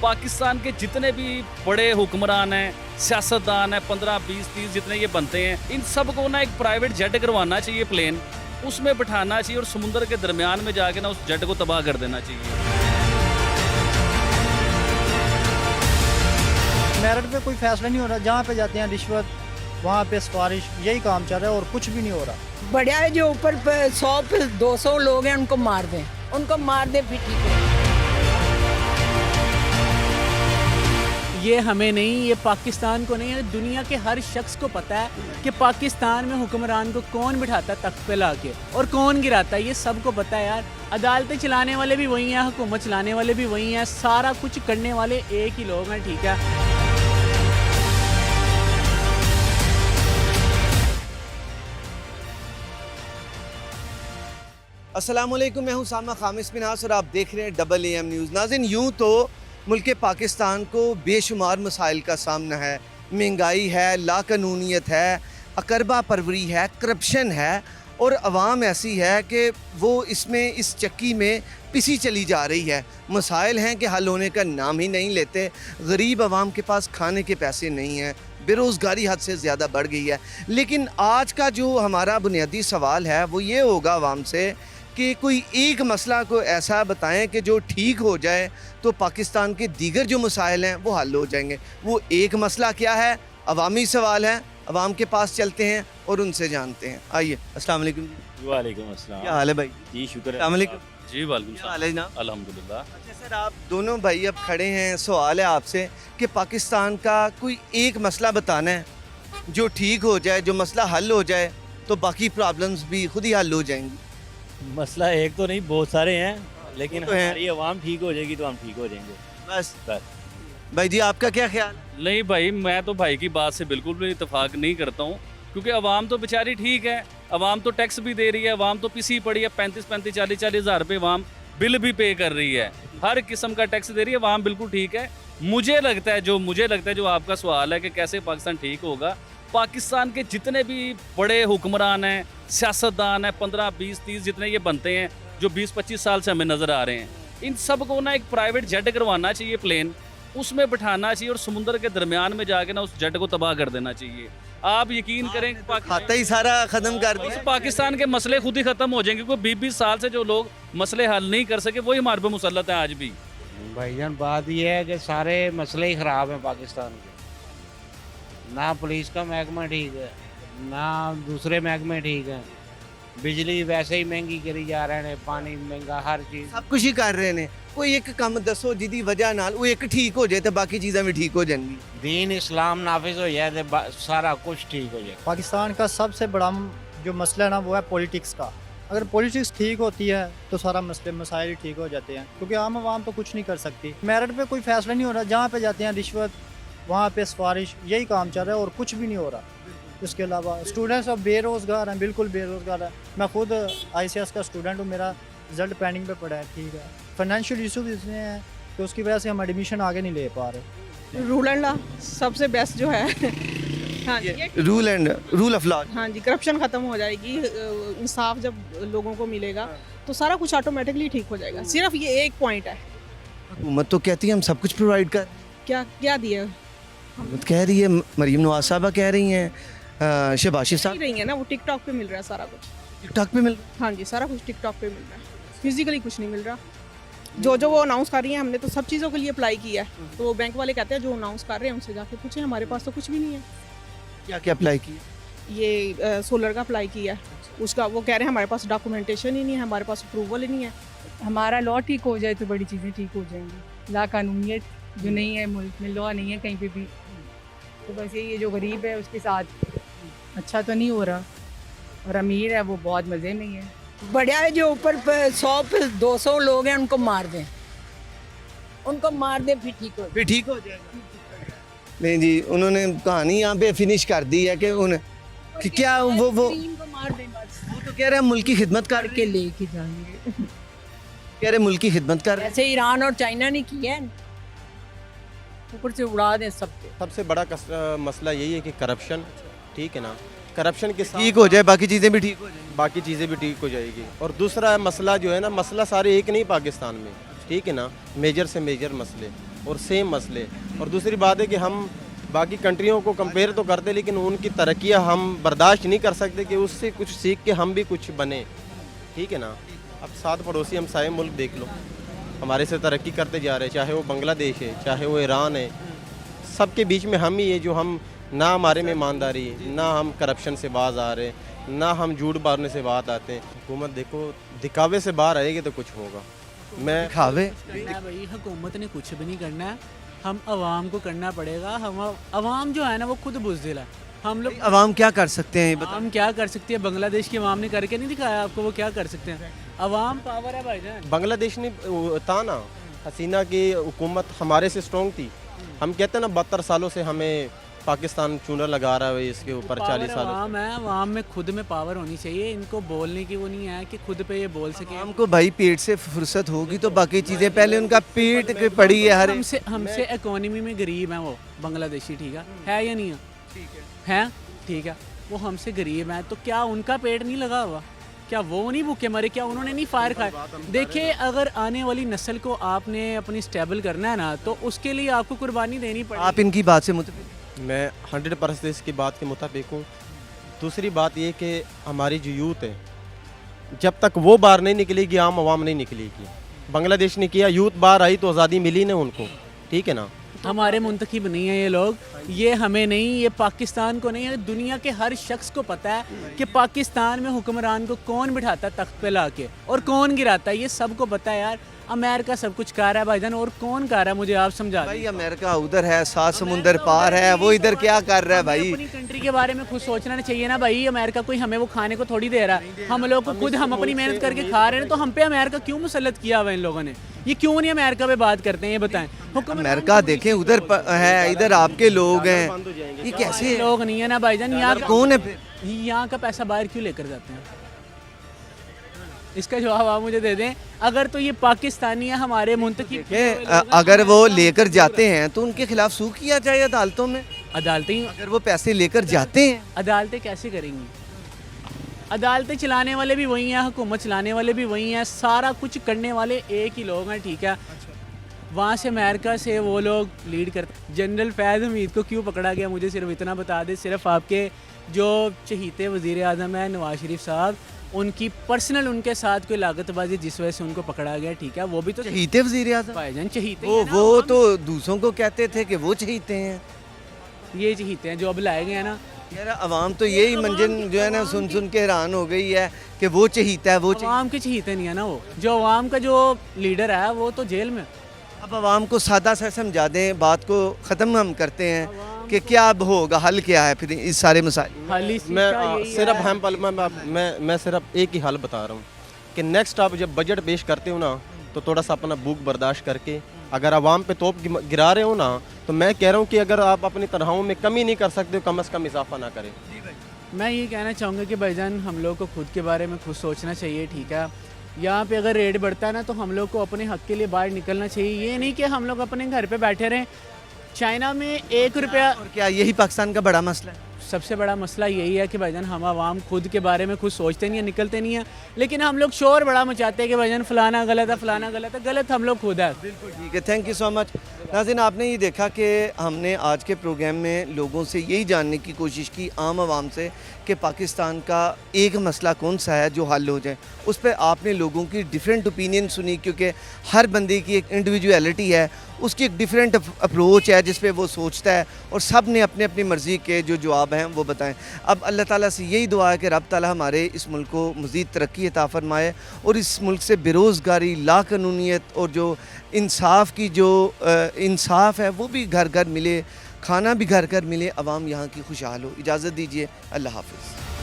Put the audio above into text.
पाकिस्तान के जितने भी बड़े हुक्मरान हैं, सियासतदान हैं, 15, 20, 30 जितने ये बनते हैं, इन सबको ना एक प्राइवेट जेट करवाना चाहिए, प्लेन उसमें बिठाना चाहिए और समुंदर के दरमियान में जाके ना उस जेट को तबाह कर देना चाहिए। मेरिट पे कोई फैसला नहीं हो रहा, जहाँ पे जाते हैं रिश्वत, वहाँ पे सिफारिश, यही काम चल रहा है और कुछ भी नहीं हो रहा। बढ़िया है जो ऊपर 100 पे 200 लोग हैं उनको मार दें, उनको मार दें फिर ठीक है। ये हमें नहीं, ये पाकिस्तान को नहीं है, दुनिया के हर शख्स को पता है कि पाकिस्तान में हुक्मरान को कौन बिठाता है तख्त पे लाके और कौन गिराता है, ये सबको पता है यार। अदालतें चलाने वाले भी वही हैं, हुकूमत चलाने वाले भी वही हैं, सारा कुछ करने वाले एक ही लोग हैं, ठीक है। अस्सलामुअलैकुम, मैं हूं सामा खामिस मिनास और आप देख रहे हैं डबल AM न्यूज़। नाज़रीन, यूं तो मुल्क पाकिस्तान को बेशुमार मसाइल का सामना है। महंगाई है, लाकानूनियत है, अकरबा परवरी है, करप्शन है और अवाम ऐसी है कि वो इसमें इस चक्की में पिसी चली जा रही है। मसाइल हैं कि हल होने का नाम ही नहीं लेते। गरीब अवाम के पास खाने के पैसे नहीं हैं, बेरोज़गारी हद से ज़्यादा बढ़ गई है। लेकिन आज का जो हमारा बुनियादी सवाल है वो ये होगा अवाम से कि कोई एक मसला को ऐसा बताएं कि जो ठीक हो जाए तो पाकिस्तान के दीगर जो मसाइल हैं वो हल हो जाएंगे। वो एक मसला क्या है? अवामी सवाल है। अवाम के पास चलते हैं और उनसे जानते हैं। आइए। अस्सलाम वालेकुम जी। वालेकुम अस्सलाम। क्या हाल है भाई? जी शुक्र है। अस्सलाम वालेकुम जी वालेकुम क्या हाल है जनाब? अल्हम्दुलिल्लाह। अच्छा सर, आप दोनों भाई अब खड़े हैं, सवाल है आपसे कि पाकिस्तान का कोई एक मसला बताना है जो ठीक हो जाए, जो मसला हल हो जाए तो बाकी प्रॉब्लम्स भी खुद ही हल हो जाएंगी। मसला एक तो नहीं, बहुत सारे हैं, लेकिन तो हैं। हमारी आवाम ठीक हो जाएगी तो हम ठीक हो जाएंगे। बस बस। भाई जी, आपका क्या ख्याल? नहीं भाई, मैं तो भाई की बात से बिल्कुल भी इतफाक नहीं करता हूँ, क्योंकि अवाम तो बेचारी ठीक है, अवाम तो टैक्स भी दे रही है, अवाम तो पिसी पड़ी है, 35-35, 40-40 हज़ार रुपये अवाम बिल भी पे कर रही है, हर किस्म का टैक्स दे रही है, अवाम बिल्कुल ठीक है। मुझे लगता है जो आपका सवाल है कि कैसे पाकिस्तान ठीक होगा, पाकिस्तान के जितने भी बड़े हुक्मरान हैं, सियासतदान हैं, 15, 20, 30 जितने ये बनते हैं, जो 20-25 साल से हमें नज़र आ रहे हैं, इन सब को ना एक प्राइवेट जेट करवाना चाहिए, प्लेन उसमें बिठाना चाहिए और समुंदर के दरमियान में जाके ना उस जेट को तबाह कर देना चाहिए। आप यकीन करें कि खाता ही सारा ख़त्म कर दिया। पाकिस्तान के मसले खुद ही ख़त्म हो जाएंगे, क्योंकि 20-20 साल से जो लोग मसले हल नहीं कर सके वही हमारे पे मुसल्लत है आज भी। भाईजान, बात यह है कि सारे मसले ही ख़राब हैं पाकिस्तान के। ना पुलिस का महकमा ठीक है, ना दूसरे महकमे ठीक हैं, बिजली वैसे ही महंगी करी जा रहे हैं, पानी महंगा, हर चीज़ सब कुछ ही कर रहे ने। कोई एक काम दसो जिदी वजह नाल वो एक ठीक हो जाए तो बाकी चीज़ें भी ठीक हो जाएंगी। दीन इस्लाम नाफिज हो जाए तो सारा कुछ ठीक हो जाए। पाकिस्तान का सबसे बड़ा जो मसला है ना वो है पॉलिटिक्स का। अगर पॉलिटिक्स ठीक होती है तो सारा मसले मसाइल ठीक हो जाते हैं, क्योंकि आम आवाम तो कुछ नहीं कर सकती। मेरिट पे कोई फैसला नहीं हो रहा, जहाँ पे जाते हैं रिश्वत, वहाँ पे सिफारिश, यही काम चल रहा है और कुछ भी नहीं हो रहा। इसके अलावा स्टूडेंट्स अब बेरोज़गार हैं, बिल्कुल बेरोज़गार है। मैं खुद ICS का स्टूडेंट हूँ, मेरा रिजल्ट पेंडिंग पे पड़ा है, ठीक है। फाइनेंशियल इशूज़ इसमें हैं तो उसकी वजह से हम एडमिशन आगे नहीं ले पा रहे। रूल एंड लॉ सबसे बेस्ट जो है हाँ जी, रूल ऑफ लॉ। हाँ जी, करप्शन ख़त्म हो जाएगी, इंसाफ जब लोगों को मिलेगा तो सारा कुछ ऑटोमेटिकली ठीक हो जाएगा। सिर्फ ये एक पॉइंट है। हुकूमत तो कहती है हम सब कुछ प्रोवाइड कर, क्या क्या दिए हुकूमत कह रही है, मरीम नवाज साहबा कह रही हैं, शहबाज साहब रही है ना, वो टिकटॉक पे मिल रहा है सारा कुछ। टिकटॉक पे मिल। हाँ जी, सारा कुछ टिकटॉक पे मिल रहा है, फिजिकली कुछ नहीं मिल रहा। जो वो अनाउंस कर रही हैं, हमने तो सब चीज़ों के लिए अप्लाई किया है, तो बैंक वाले कहते हैं जो अनाउंस कर रहे हैं उनसे जाके पूछें, हमारे पास तो कुछ भी नहीं है। क्या क्या अप्लाई किया? ये सोलर का अप्लाई किया है, उसका वो कह रहे हैं हमारे पास डॉक्यूमेंटेशन ही नहीं है, हमारे पास अप्रूवल ही नहीं है। हमारा लॉ ठीक हो जाए तो बड़ी चीज़ें ठीक हो जाएंगी। ला कानूनियत जो नहीं है मुल्क में, लॉ नहीं है कहीं पे भी, तो बस ये जो गरीब है उसके साथ अच्छा तो नहीं हो रहा, और अमीर है वो बहुत मज़े में ही है। बढ़िया है जो ऊपर 100 पे 200 लोग हैं उनको मार दें, उनको मार दें फिर ठीक हो। फिर ठीक हो जाएगा। नहीं जी, उन्होंने कहानी यहाँ पे फिनिश कर दी है कि उन्हें कि क्या वो को मार दें बस। वो तो कह रहे हैं मुल्क की खिदमत कर, के लेके जाएंगे। कह रहे मुल्क की खिदमत कर। ऐसे ईरान और चाइना ने किया है, ऊपर से उड़ा दें सबको। सबसे बड़ा मसला यही है कि करप्शन, ठीक है ना, करप्शन के साथ ठीक हो जाए बाकी चीज़ें भी ठीक हो जाएंगी। बाकी चीज़ें भी ठीक हो जाएगी। और दूसरा मसला जो है ना, मसला सारे एक नहीं पाकिस्तान में, ठीक है ना, मेजर से मेजर मसले और सेम मसले। और दूसरी बात है कि हम बाकी कंट्रियों को कंपेयर तो करते लेकिन उनकी तरक्कियाँ हम बर्दाश्त नहीं कर सकते कि उससे कुछ सीख के हम भी कुछ बने, ठीक है ना। अब साथ पड़ोसी हम सारे मुल्क देख लो, हमारे से तरक्की करते जा रहे हैं, चाहे वो बांग्लादेश है, चाहे वो ईरान है, सबके बीच में हम ही है जो हम ना हमारे में ईमानदारी है, ना हम करप्शन से बाज आ रहे हैं, ना हम झूठ बारने से बात आते हैं। हुकूमत देखो दिखावे से बाहर आएगी तो कुछ होगा। मैं खावे भाई हुकूमत ने कुछ भी नहीं करना है, हम आवाम को करना पड़ेगा। हम आवाम जो है ना वो खुद बुज़दिल है। हम लोग अवाम क्या कर सकते हैं ये बताओ। हम क्या कर सकते हैं? बांग्लादेश की आवाम ने करके नहीं दिखाया आपको वो क्या कर सकते हैं। आवाम पावर है भाईजान। बांग्लादेश ने था ना, हसीना की हुकूमत हमारे से स्ट्रॉन्ग थी। हम कहते हैं ना 72 सालों से हमें पाकिस्तान चूना लगा रहा है इसके ऊपर 40 सालों से। आवाम है, आवाम में खुद में पावर होनी चाहिए। इनको बोलने की वो नहीं है कि खुद पे ये बोल सके। हमको भाई पेट से फुर्सत होगी तो बाकी चीज़ें, पहले उनका पेट की पड़ी है हर हमसे इकोनॉमी में गरीब हैं वो बांग्लादेशी, ठीक है या नहीं है? ठीक है, वो हमसे गरीब हैं तो क्या उनका पेट नहीं लगा हुआ? क्या वो नहीं भूखे मरे? क्या उन्होंने नहीं फायर खाया? देखिए, अगर आने वाली नस्ल को आपने अपनी स्टेबल करना है ना तो उसके लिए आपको कुर्बानी देनी पड़ेगी। आप इनकी बात से मुतफिक? मैं 100% इसकी बात के मुताबिक हूँ। दूसरी बात ये कि हमारी जो यूथ है, जब तक वो बाहर नहीं निकलेगी आम आवाम नहीं निकलेगी। बांग्लादेश ने किया, यूथ बाहर आई तो आज़ादी मिली ना उनको, ठीक है ना। हमारे मुंतखब नहीं है ये लोग, ये हमें नहीं, ये पाकिस्तान को नहीं है, दुनिया के हर शख्स को पता है कि पाकिस्तान में हुक्मरान को कौन बिठाता तख्त पे लाके और कौन गिराता है। ये सबको पता है यार। अमेरिका सब कुछ कर रहा है भाईजान, और कौन कर रहा है मुझे आप समझा भाई। अमेरिका उधर है, 7 समुंदर पार है, वो इधर क्या कर रहा है भाई? अपनी कंट्री के बारे में खुद सोचना चाहिए ना भाई। अमेरिका कोई हमें वो खाने को थोड़ी दे रहा है, हम लोग को खुद हम अपनी मेहनत करके खा रहे हैं। तो हम पे अमेरिका क्यों मुसल्लत किया हुआ इन लोगों ने? ये क्यों नहीं अमेरिका पे बात करते हैं ये बताएं। अमेरिका देखें उधर है, इधर आपके लोग हैं, ये कैसे लोग नहीं है ना भाईजान। यहाँ कौन है फिर? यहाँ का पैसा बाहर क्यों लेकर जाते हैं? इसका जवाब आप मुझे दे दें। अगर तो ये पाकिस्तानी है हमारे मुंतखब, अगर वो लेकर जाते हैं तो उनके खिलाफ सू किया जाए अदालतों में। अदालतें, अगर वो पैसे लेकर जाते हैं, अदालतें कैसे करेंगी? अदालतें चलाने वाले भी वही हैं, हुकूमत चलाने वाले भी वही हैं, सारा कुछ करने वाले एक ही लोग हैं, ठीक है। वहाँ से अमेरिका से वो लोग लीड करते। जनरल फैज़ हमीद को क्यों पकड़ा गया मुझे सिर्फ इतना बता दे। सिर्फ आपके जो चहीते वज़ीर आज़म है नवाज शरीफ साहब, उनकी पर्सनल उनके साथ कोई लागतबाजी जिस वजह से उनको पकड़ा गया, ठीक है। वो भी तो चहीते वज़ीर आज़म भाईजान, चहीते वो तो दूसरों को कहते थे कि वो चहीते हैं। ये चहीते हैं जो अब लाए गए हैं ना यार। अवाम तो यही मंजन जो है ना सुन सुन के हैरान हो गई है कि वो चहीता है, वो अवाम के चहीते नहीं है ना। वो जो अवाम का जो लीडर है वो तो जेल में। अब अवाम को सादा सा समझा दें, बात को ख़त्म हम करते हैं कि क्या अब होगा, हल क्या है फिर इस सारे मसाइल। मैं सिर्फ मैं सिर्फ एक ही हल बता रहा हूँ कि नेक्स्ट आप जब बजट पेश करते हो ना तो थोड़ा सा अपना भूख बर्दाश्त करके, अगर आवाम पे तोप गिरा रहे हो ना, तो मैं कह रहा हूँ कि अगर आप अपनी तनख्वाहों में कमी नहीं कर सकते, कम से कम इजाफा ना करें। मैं ये कहना चाहूँगा कि भाईजान हम लोग को खुद के बारे में खुद सोचना चाहिए, ठीक है। यहाँ पे अगर रेट बढ़ता है ना तो हम लोग को अपने हक के लिए बाहर निकलना चाहिए। ये नहीं कि हम लोग अपने घर पे बैठे रहें। चाइना में 1 रुपया, और क्या यही पाकिस्तान का बड़ा मसला है? सबसे बड़ा मसला यही है कि भाईजान हम आवाम खुद के बारे में खुद सोचते नहीं है, निकलते नहीं है, लेकिन हम लोग शोर बड़ा मचाते हैं कि भाईजान फलाना गलत है, फलाना गलत है। गलत हम लोग खुद है। बिल्कुल ठीक है, थैंक यू सो मच। नाज़रीन, आपने ये देखा कि हमने आज के प्रोग्राम में लोगों से यही जानने की कोशिश की, आम आवाम से, कि पाकिस्तान का एक मसला कौन सा है जो हल हो जाए। उस पर आपने लोगों की डिफरेंट ओपिनियन सुनी, क्योंकि हर बंदे की एक इंडिविजुअलिटी है, उसकी एक डिफरेंट अप्रोच है जिस पे वो सोचता है, और सब ने अपनी अपनी मर्ज़ी के जो जवाब हैं वो बताएं। अब अल्लाह ताला से यही दुआ है कि रब ताला हमारे इस मुल्क को मज़ीद तरक्की अता फरमाए और इस मुल्क से बेरोज़गारी, लाक़ानूनियत और जो इंसाफ की जो इंसाफ है वो भी घर घर मिले, खाना भी घर घर मिले, आवाम यहाँ की खुशहाल हो। इजाज़त दीजिए, अल्लाह हाफ़िज़।